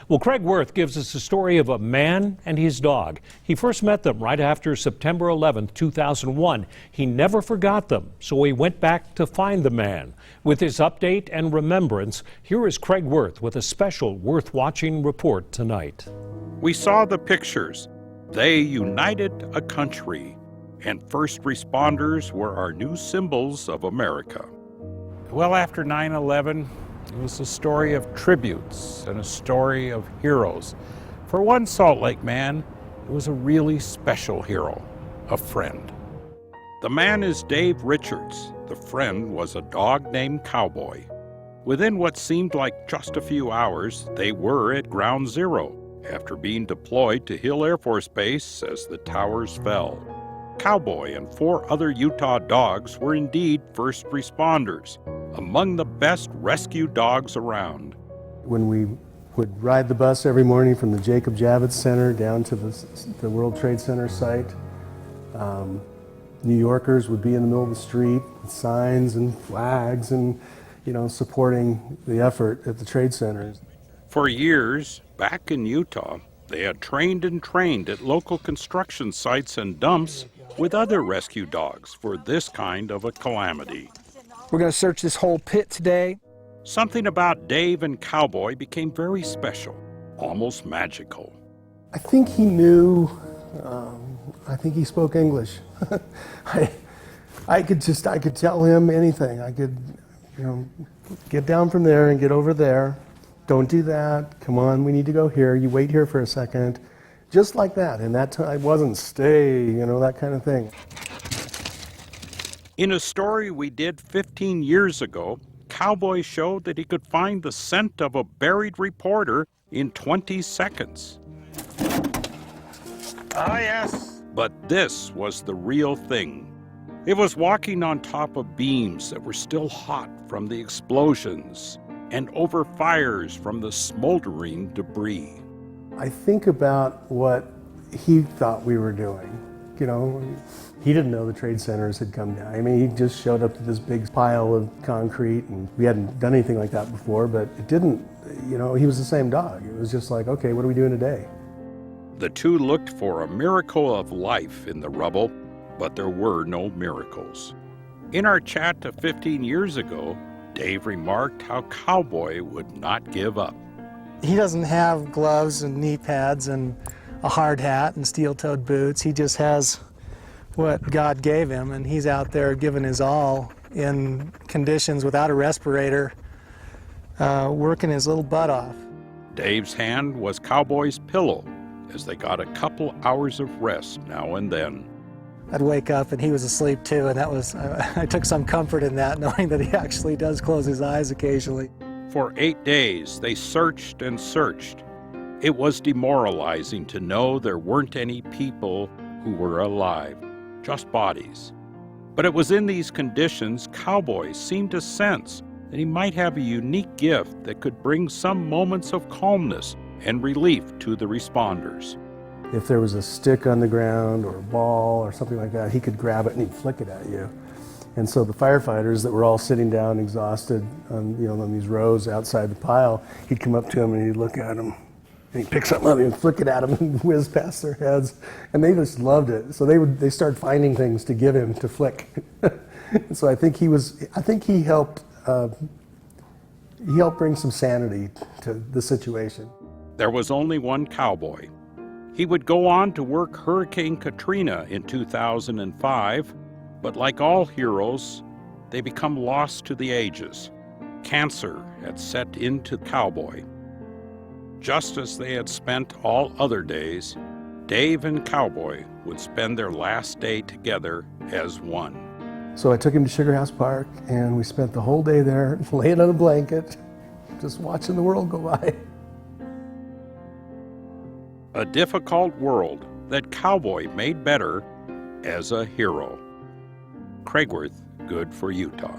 Well, Craig Wirth gives us the story of a man and his dog. He first met them right after September 11th, 2001. He never forgot them, so he went back to find the man. With his update and remembrance, here is Craig Wirth with a special Worth Watching report tonight. We saw the pictures. They united a country, and first responders were our new symbols of America. Well, after 9/11, it was a story of tributes and a story of heroes. For one Salt Lake man, it was a really special hero, a friend. The man is Dave Richards. The friend was a dog named Cowboy. Within what seemed like just a few hours, they were at Ground Zero after being deployed to Hill Air Force Base as the towers fell. Cowboy and 4 other Utah dogs were indeed first responders, among the best rescue dogs around. When we would ride the bus every morning from the Jacob Javits Center down to the World Trade Center site, New Yorkers would be in the middle of the street with signs and flags and, supporting the effort at the trade centers. For years, back in Utah, they had trained at local construction sites and dumps with other rescue dogs for this kind of a calamity. We're going to search this whole pit today. Something about Dave and Cowboy became very special, almost magical. I think he knew, I think he spoke English. I could tell him anything. I could, get down from there and get over there. Don't do that. Come on, we need to go here. You wait here for a second. Just like that. And that time wasn't stay, that kind of thing. In a story we did 15 years ago, Cowboy showed that he could find the scent of a buried reporter in 20 seconds. Ah, yes. But this was the real thing. It was walking on top of beams that were still hot from the explosions and over fires from the smoldering debris. I think about what he thought we were doing. He didn't know the trade centers had come down. I mean, he just showed up to this big pile of concrete, and we hadn't done anything like that before, but it didn't, he was the same dog. It was just like, okay, what are we doing today? The two looked for a miracle of life in the rubble, but there were no miracles. In our chat 15 years ago, Dave remarked how Cowboy would not give up. He doesn't have gloves and knee pads and a hard hat and steel-toed boots. He just has what God gave him, and he's out there giving his all in conditions without a respirator, working his little butt off. Dave's hand was Cowboy's pillow as they got a couple hours of rest now and then. I'd wake up and he was asleep too, and I took some comfort in that, knowing that he actually does close his eyes occasionally. For 8 days, they searched and searched. It was demoralizing to know there weren't any people who were alive, just bodies. But it was in these conditions Cowboy seemed to sense that he might have a unique gift that could bring some moments of calmness and relief to the responders. If there was a stick on the ground or a ball or something like that, he could grab it and he'd flick it at you. And so the firefighters that were all sitting down exhausted on these rows outside the pile, he'd come up to them and he'd look at them and he'd pick something up and flick it at them and whiz past their heads. And they just loved it. So they started finding things to give him to flick. And so I think he helped bring some sanity to the situation. There was only one Cowboy. He would go on to work Hurricane Katrina in 2005, but like all heroes, they become lost to the ages. Cancer had set into Cowboy. Just as they had spent all other days, Dave and Cowboy would spend their last day together as one. So I took him to Sugar House Park, and we spent the whole day there, laying on a blanket, just watching the world go by. A difficult world that Cowboy made better as a hero. Craig Wirth, Good for Utah.